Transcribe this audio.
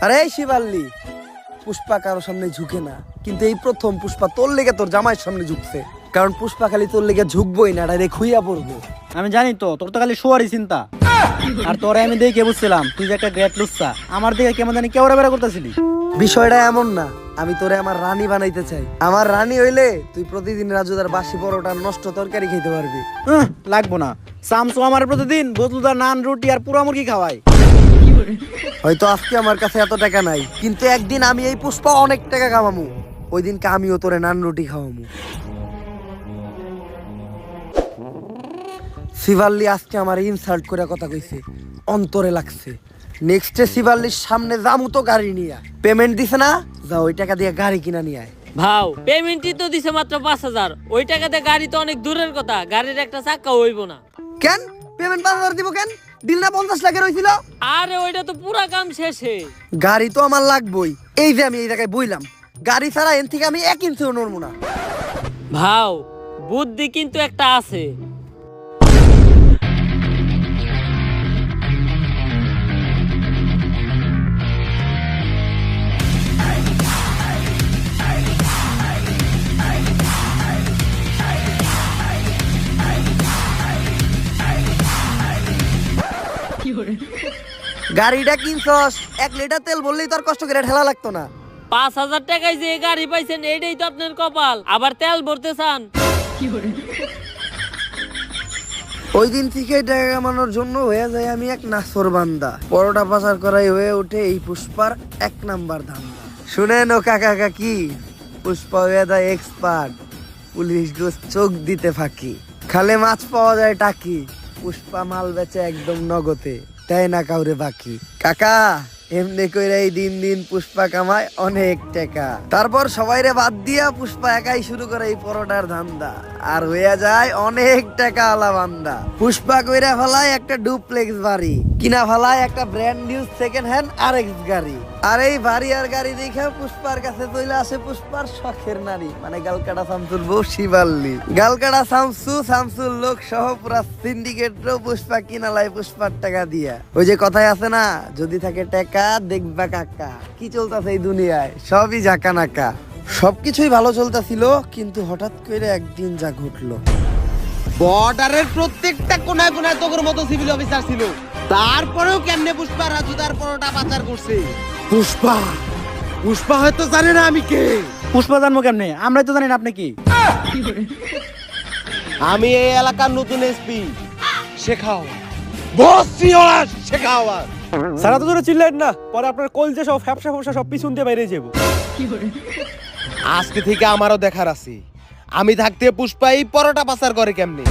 আরে শিবাল্লি, পুষ্পা কারোর সামনে ঝুঁকে না, কিন্তু এই প্রথম পুষ্পা তোর লেগে তোর জামাইয়ের সামনে ঝুঁকছে। কারণ পুষ্পা খালি তোর লেগে ঝুঁকবই না, ডাইরেক্ট খুইয়া পড়বো। আমি জানি তো তোর তো খালি শোয়ারই চিন্তা। আর তোরে আমি দেখে বুঝছিলাম তুই যে একটা গ্রেট লুচ্চা। আমার দিকে কেমন জানি কেওড়া বেড়া করতেছিলি। বিষয়টা এমন না, আমি তোরে আমার রানী বানাইতে চাই। আমার রানী হইলে তুই প্রতিদিন রাজুদার বাসি পরোটা নষ্ট তরকারি খেতে পারবি। লাগবো না, সামসু আমার প্রতিদিন বদলুদার নান রুটি আর পুরা মুরগি খাওয়াই। হয়তো আজকে আমার কাছে এত টাকা নাই, কিন্তু একদিন আমি এই পুষ্পা অনেক টাকা কামামু। ওই দিনকে আমিও তোরে নান রুটি খাওয়ামু। শিবাল্লি আজকে আমার ইনসাল্ট করে কথা কইছে, অন্তরে লাগছে। নেক্সটে শিবাল্লির সামনে যামু তো গাড়ি নিয়ে। পেমেন্ট দিছে না, যা ওই টাকা দিয়ে গাড়ি কিনা নিয়ে আয়। ভাও পেমেন্টই তো দিছে মাত্র 5,000। ওই টাকাতে গাড়ি তো অনেক দূরের কথা, গাড়ির একটা চাকা হইব না। কেন পেমেন্ট 5,000 দিব কেন? দিল না 50 লাখের হইছিল। আরে ওইটা তো পুরা কাম শেষে। গাড়ি তো আমার লাগবই। এই যে আমি এই জায়গায় বইলাম, গাড়ি ছাড়া এন থেকে আমি 1 ইঞ্চিও নড়বো না। ভাও বুদ্ধি কিন্তু একটা আছে। গাড়িটা কিনছস, 1 লিটার তেল বললেই তো আর কষ্ট করে ঠেলা লাগতো না। 5,000 টাকায় যে গাড়ি পাইছেন এইটাই তো আপনার কপাল, আবার তেল ভরতে চান। ওই দিন থেকে টাকা কামানোর জন্য হয়ে যায় আমি এক নাসর বান্দা। পরোটা পাচার করাই হয়ে ওঠে এই পুষ্পার 1 নাম্বার ধান্দা। শুনেন ও কাকা কাকি, পুষ্পা হয়ে যায় এক্সপার্ট। পুলিশ গোস চোখ দিতে ফাঁকি, খালে মাছ পাওয়া যায় টাকি। পুষ্পা মাল বেচে একদম নগদে, তাই না কাউরে বাকি। কাকা এমনি কইরা এই দিন দিন পুষ্পা কামায় অনেক টাকা। তারপর সবাইরে বাদ দিয়া পুষ্পা একাই শুরু করে এই পরোটার ধান্দা, আর হইয়া যায় অনেক টাকা আলা বান্দা। পুষ্পা কইরা ফেলায় একটা ডুপ্লেক্স বাড়ি, কিনা ফেলায় একটা brand new second hand RX গাড়ি। আর এই বাড়ি আর গাড়ি দেখে পুষ্পার কাছে চলে আসে পুষ্পার শখের নারী, মানে গালকাটা শামসুর বউ শিবাল্লি। গালকাটা শামসুর লোক সহ পুরা সিন্ডিকেট পুষ্পা কিনালাই পুষ্পার টাকা দিয়া। ওই যে কথাই আছে না, যদি থাকে টাকা দেখবা কাকা। কি চলতেছে এই দুনিয়ায়, সবই জাকা নাকা। সবকিছুই ভালো চলতেছিল, কিন্তু হঠাৎ করে একদিন যা ঘটলো। বর্ডারের প্রত্যেকটা কোনায় কোনায় তোর মতো সিভিল অফিসার ছিল, তারপরেও কেমনে পুষ্পা রাজুদার পরোটা পাচার করছে। পুষ্পা হয়তো জানে না আমি কে। পুষ্পা জানবো কেমনে? আমরাই তো জানি না আপনি কি। আমি এই এলাকার নতুন এসপি শেখাও, বসছি ওরা শেখাও। সারা তো ধরে চিল্লেন না, পরে আপনার কলজে সব ফ্যাপসা ফ্যাপসা সব পিছন দিয়ে বাইরে যাবো। আজকে থেকে আমারও দেখার আছে আমি থাকতে পুষ্পা এই পরোটা পাচার করে কেমনে।